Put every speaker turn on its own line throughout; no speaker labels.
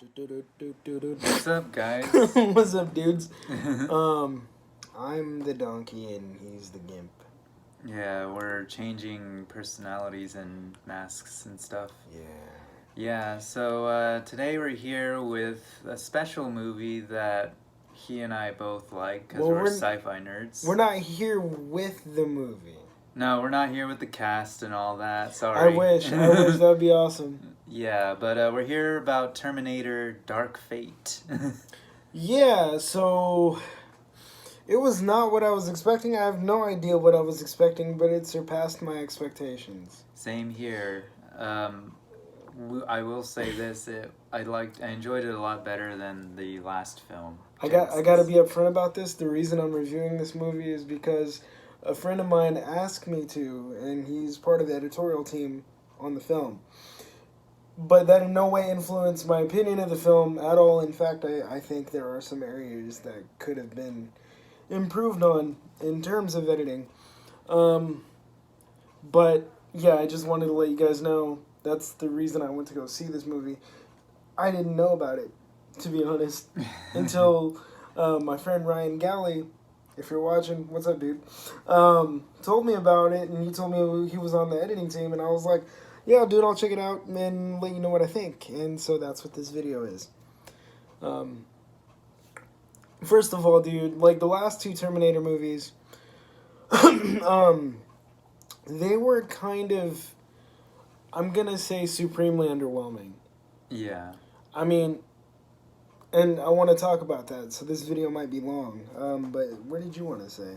What's up, guys?
What's up, dudes? I'm the donkey and he's the gimp.
Yeah, we're changing personalities and masks and stuff.
Yeah.
Yeah, so today we're here with a special movie that he and I both like because we're sci-fi nerds.
We're not here with the movie.
No, we're not here with the cast and all that. Sorry.
I wish that'd be awesome.
Yeah, but we're here about Terminator Dark Fate.
Yeah, so it was not what I was expecting. I have no idea what I was expecting, but it surpassed my expectations.
Same here. I will say this: I enjoyed it a lot better than the last film.
I got to be upfront about this. The reason I'm reviewing this movie is because a friend of mine asked me to, and he's part of the editorial team on the film. But that in no way influenced my opinion of the film at all. In fact, I think there are some areas that could have been improved on in terms of editing. But yeah, I just wanted to let you guys know that's the reason I went to go see this movie. I didn't know about it, to be honest, until my friend Ryan Galley, if you're watching, what's up, dude, told me about it, and he told me he was on the editing team, and I was like, yeah, dude, I'll check it out and let you know what I think. And so that's what this video is. First of all, dude, like the last two Terminator movies, they were kind of, I'm gonna say, supremely underwhelming.
Yeah.
I mean, and I want to talk about that, so this video might be long. But what did you want to say?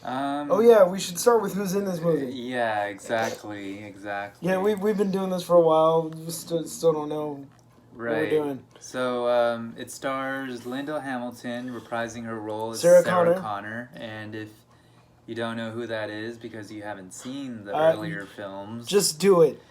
Oh yeah, we should start with who's in this movie.
Yeah, exactly.
Yeah, we've been doing this for a while. We still don't know what we're doing.
So it stars Linda Hamilton reprising her role as
Sarah
Connor. And if you don't know who that is because you haven't seen the earlier films,
just do it.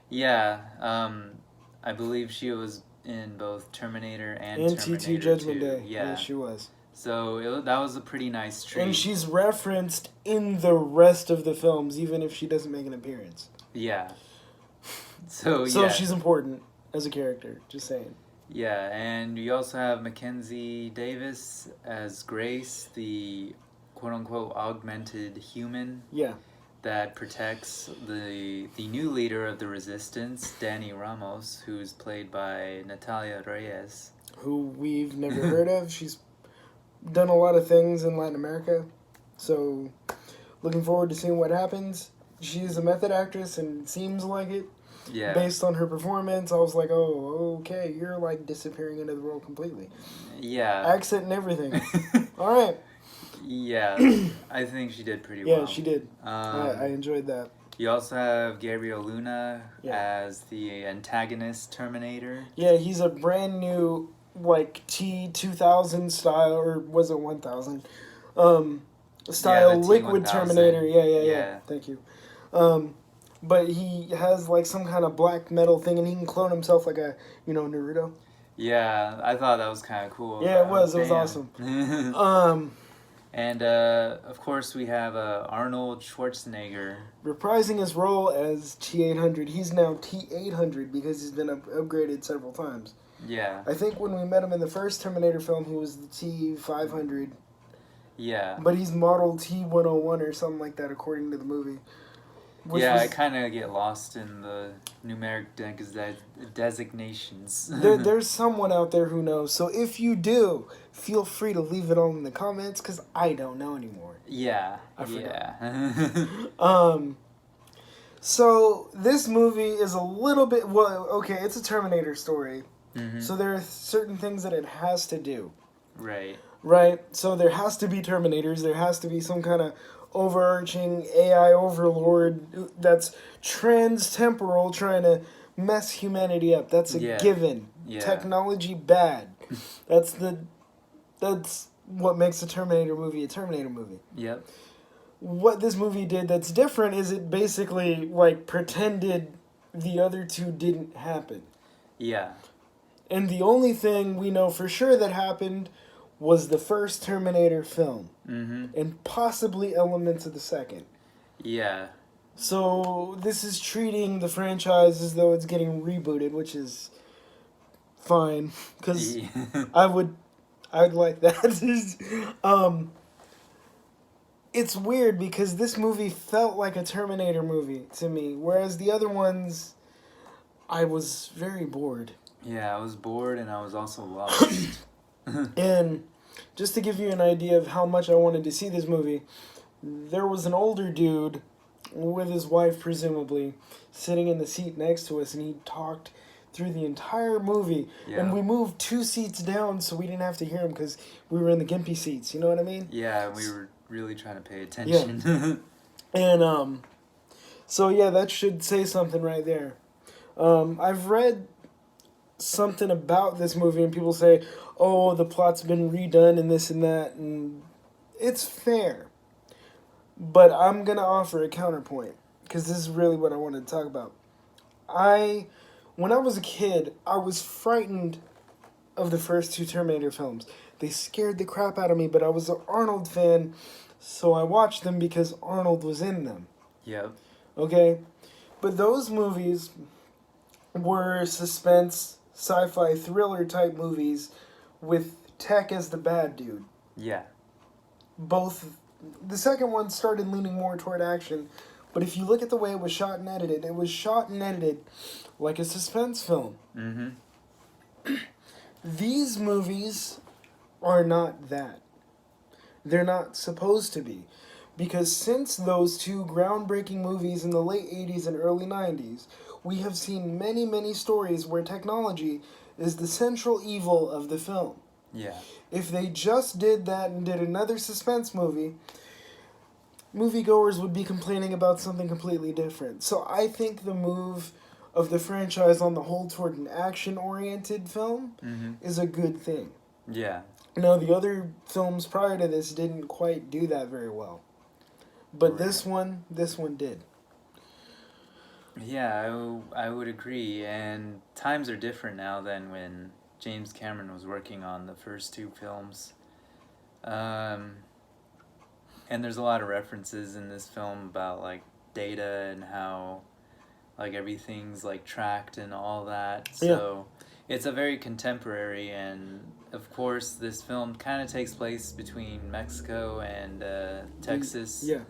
Yeah, I believe she was in both Terminator and Terminator
TT Judgment
2.
Day.
Yeah,
she was.
So that was a pretty nice treat.
And she's referenced in the rest of the films, even if she doesn't make an appearance.
Yeah. So
she's important as a character, just saying.
Yeah, and you also have Mackenzie Davis as Grace, the quote-unquote augmented human.
Yeah.
That protects the new leader of the Resistance, Dani Ramos, who's played by Natalia Reyes.
Who we've never heard of. She's done a lot of things in Latin America, so looking forward to seeing what happens. She's a method actress and seems like it.
Yeah.
Based on her performance, I was like, oh, okay, you're like disappearing into the role completely.
Yeah.
Accent and everything. All right.
Yeah, I think she did pretty well.
Yeah, she did. I enjoyed that.
You also have Gabriel Luna as the antagonist Terminator.
Yeah, he's a brand new, like, T-2000 style, or was it 1000? Style liquid Terminator. Yeah. Thank you. But he has, like, some kind of black metal thing, and he can clone himself like a, Naruto.
Yeah, I thought that was kind of cool.
Yeah, it was. It was awesome.
And, of course, we have Arnold Schwarzenegger.
Reprising his role as T-800. He's now T-800 because he's been upgraded several times.
Yeah.
I think when we met him in the first Terminator film, he was the T-500.
Yeah.
But he's modeled T-101 or something like that, according to the movie.
I kind of get lost in the numeric designations.
There's someone out there who knows. So if you do, feel free to leave it all in the comments, because I don't know anymore.
Yeah.
I forgot. So this movie is a little bit... Well, okay, it's a Terminator story. Mm-hmm. So there are certain things that it has to do. Right? So there has to be Terminators. There has to be some kind of overarching AI overlord that's trans-temporal trying to mess humanity up. That's a given. Yeah. Technology bad. That's what makes a Terminator movie a Terminator movie.
Yep.
What this movie did that's different is it basically, like, pretended the other two didn't happen.
Yeah.
And the only thing we know for sure that happened was the first Terminator film. Mm-hmm. And possibly elements of the second.
Yeah.
So this is treating the franchise as though it's getting rebooted, which is fine, because I'd like that. It's weird because this movie felt like a Terminator movie to me, whereas the other ones, I was very bored.
Yeah, I was bored and I was also lost.
And just to give you an idea of how much I wanted to see this movie, there was an older dude with his wife, presumably, sitting in the seat next to us, and he talked through the entire movie. Yeah. And we moved 2 seats down so we didn't have to hear him because we were in the gimpy seats. You know what I mean?
Yeah, we were really trying to pay attention.
Yeah. And, so yeah, that should say something right there. I've read something about this movie, and people say, oh, the plot's been redone and this and that, and it's fair. But I'm going to offer a counterpoint, because this is really what I wanted to talk about. When I was a kid, I was frightened of the first 2 Terminator films. They scared the crap out of me, but I was an Arnold fan, so I watched them because Arnold was in them.
Yep.
Okay? But those movies were suspense, sci-fi, thriller type movies with Tech as the bad dude.
Yeah.
The second one started leaning more toward action, but if you look at the way it was shot and edited like a suspense film.
Mm-hmm.
These movies are not that. They're not supposed to be. Because since those 2 groundbreaking movies in the late 80s and early 90s, we have seen many, many stories where technology is the central evil of the film.
Yeah.
If they just did that and did another suspense movie, moviegoers would be complaining about something completely different. So I think the move of the franchise on the whole toward an action-oriented film is a good thing.
Yeah.
Now, the other films prior to this didn't quite do that very well. But this one did.
Yeah, I would agree. And times are different now than when James Cameron was working on the first 2 films. And there's a lot of references in this film about, like, data and how, like, everything's, like, tracked and all that. So it's a very contemporary, and of course this film kind of takes place between Mexico and Texas.
Yeah.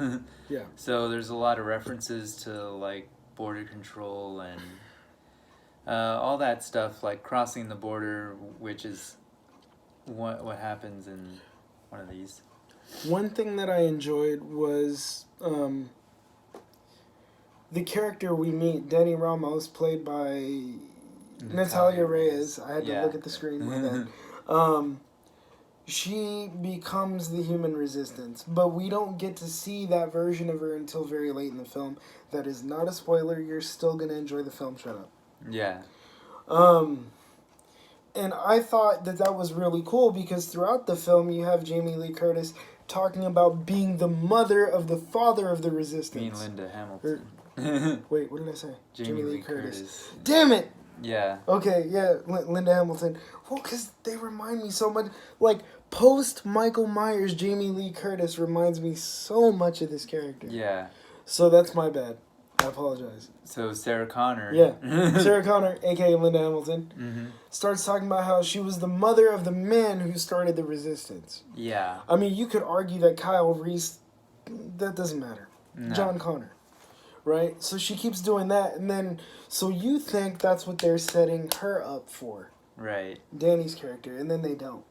Yeah.
So there's a lot of references to, like, border control and all that stuff, like crossing the border, which is what happens in one of these.
One thing that I enjoyed was the character we meet, Dani Ramos, played by Natalia Reyes. I had to look at the screen with that. She becomes the human resistance, but we don't get to see that version of her until very late in the film. That is not a spoiler. You're still going to enjoy the film. Shut up.
Yeah.
And I thought that was really cool because throughout the film you have Jamie Lee Curtis talking about being the mother of the father of the resistance.
Me and Linda Hamilton.
Wait, what did I say?
Jamie Lee Curtis.
Damn it!
Yeah.
Okay, yeah, Linda Hamilton. Well, because they remind me so much. Like, post Michael Myers, Jamie Lee Curtis reminds me so much of this character.
Yeah.
So that's my bad. I apologize.
So Sarah Connor.
Yeah. Sarah Connor, a.k.a. Linda Hamilton, starts talking about how she was the mother of the man who started the resistance.
Yeah.
I mean, you could argue that Kyle Reese, that doesn't matter. No. John Connor. Right? So she keeps doing that, and then, so you think that's what they're setting her up for.
Right.
Danny's character, and then they don't.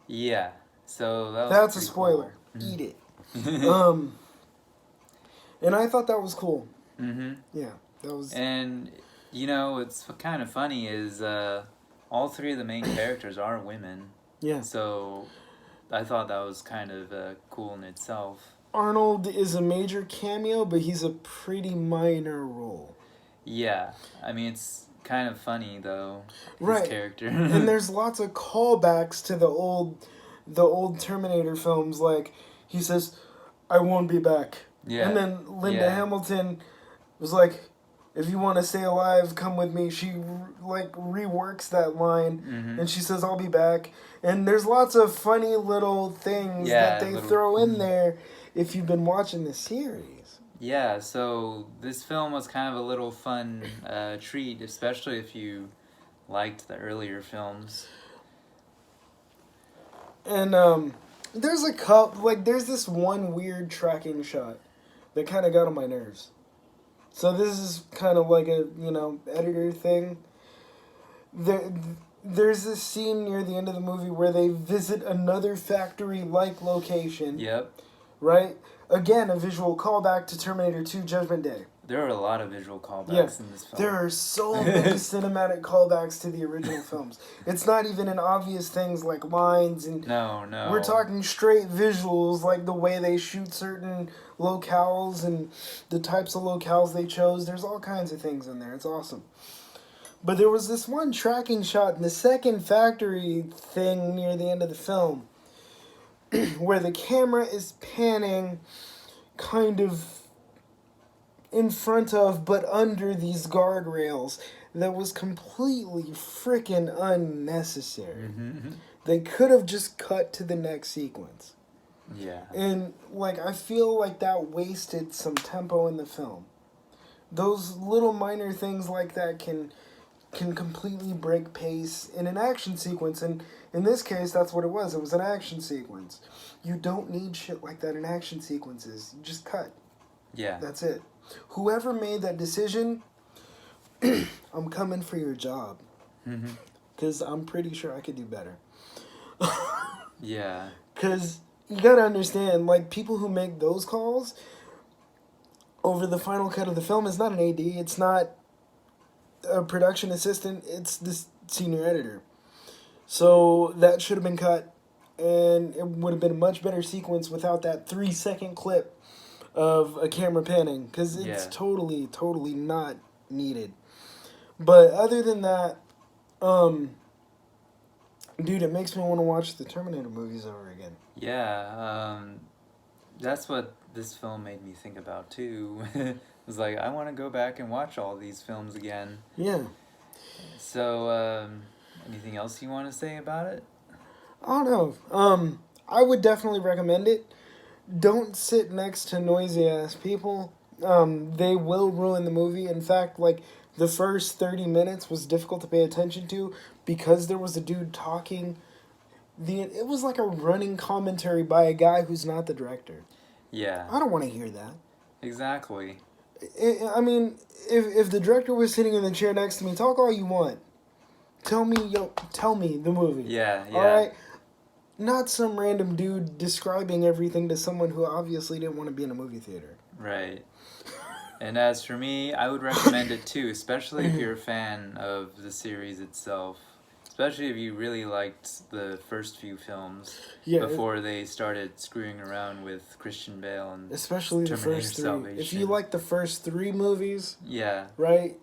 Yeah. So
that's a spoiler. Cool. Eat it. And I thought that was cool.
Mm-hmm.
Yeah, that was...
And, you know, what's kind of funny is all 3 of the main characters are women.
Yeah.
So I thought that was kind of cool in itself.
Arnold is a major cameo, but he's a pretty minor role.
Yeah. I mean, it's kind of funny, though, his character.
And there's lots of callbacks to the old Terminator films. Like, he says, I won't be back. Yeah. And then Linda Hamilton was like, if you want to stay alive, come with me. She, like, reworks that line, and she says, I'll be back. And there's lots of funny little things that they throw in there if you've been watching the series.
Yeah, so this film was kind of a little fun treat, especially if you liked the earlier films.
And there's there's this one weird tracking shot that kind of got on my nerves. So this is kind of like a, editor thing. There's this scene near the end of the movie where they visit another factory-like location.
Yep.
Right? Again, a visual callback to Terminator 2 Judgment Day.
There are a lot of visual callbacks in this film.
There are so many cinematic callbacks to the original films. It's not even in obvious things like lines and...
No.
We're talking straight visuals, like the way they shoot certain locales and the types of locales they chose. There's all kinds of things in there. It's awesome. But there was this one tracking shot in the second factory thing near the end of the film where the camera is panning kind of in front of but under these guardrails that was completely freaking unnecessary.
Mm-hmm.
They could have just cut to the next sequence.
Yeah.
And I feel like that wasted some tempo in the film. Those little minor things like that can completely break pace in an action sequence, and in this case that's what it was. It was an action sequence. You don't need shit like that in action sequences. You just cut.
Yeah.
That's it. Whoever made that decision, I'm coming for your job. Because I'm pretty sure I could do better.
Yeah.
Because you gotta understand, people who make those calls over the final cut of the film is not an AD, it's not a production assistant, it's the senior editor. So that should have been cut, and it would have been a much better sequence without that 3-second clip of a camera panning, because it's totally not needed. But other than that, dude, it makes me want to watch the Terminator movies over again.
Yeah, that's what this film made me think about too. It was like, I want to go back and watch all these films again.
Yeah.
So, anything else you want to say about it?
I don't know. I would definitely recommend it. Don't sit next to noisy ass people. They will ruin the movie. In fact, the first 30 minutes was difficult to pay attention to because there was a dude talking. It was like a running commentary by a guy who's not the director.
Yeah.
I don't want to hear that.
Exactly.
I mean, if the director was sitting in the chair next to me, talk all you want. Tell me the movie.
Yeah.
All right? Not some random dude describing everything to someone who obviously didn't want to be in a movie theater.
Right. And as for me, I would recommend it too, especially if you're a fan of the series itself. Especially if you really liked the first few films before they started screwing around with Christian Bale and
especially the first three.
Salvation.
If you like the first 3 movies, right,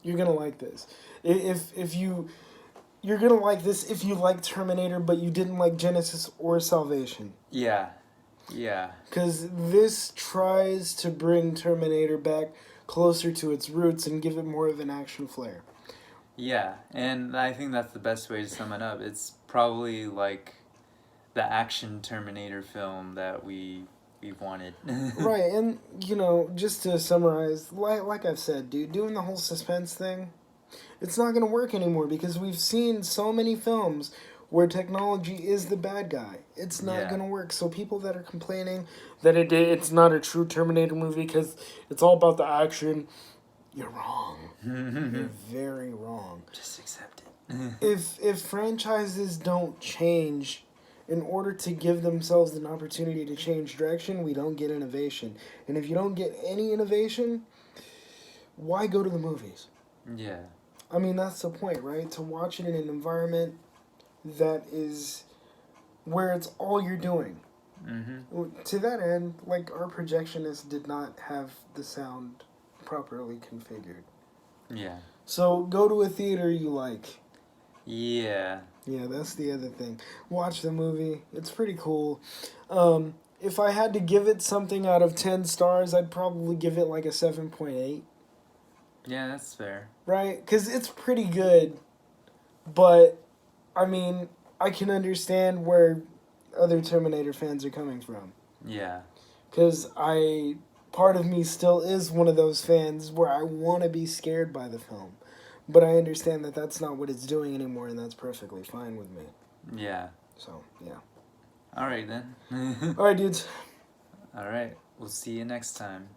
you're gonna like this. You're gonna like this if you like Terminator, but you didn't like Genesis or Salvation.
Yeah.
Because this tries to bring Terminator back closer to its roots and give it more of an action flair.
Yeah, and I think that's the best way to sum it up. It's probably like the action Terminator film that we wanted.
Right, and just to summarize, like I've said, dude, doing the whole suspense thing, it's not going to work anymore because we've seen so many films where technology is the bad guy. It's not going to work. So people that are complaining that it's not a true Terminator movie because it's all about the action, you're wrong. You're very wrong.
Just accept it.
If franchises don't change in order to give themselves an opportunity to change direction, we don't get innovation. And if you don't get any innovation, why go to the movies?
Yeah.
I mean, that's the point, right? To watch it in an environment that is where it's all you're doing. Mm-hmm. To that end, our projectionist did not have the sound properly configured. Yeah. So go to a theater you like.
Yeah.
Yeah, that's the other thing. Watch the movie. It's pretty cool. If I had to give it something out of 10 stars, I'd probably give it a 7.8.
Yeah, that's fair.
Right? Because it's pretty good. But, I mean, I can understand where other Terminator fans are coming from. Yeah. Because part of me still is one of those fans where I want to be scared by the film. But I understand that that's not what it's doing anymore, and that's perfectly fine with me.
Yeah.
So, yeah.
All right, then.
All right, dudes.
All right. We'll see you next time.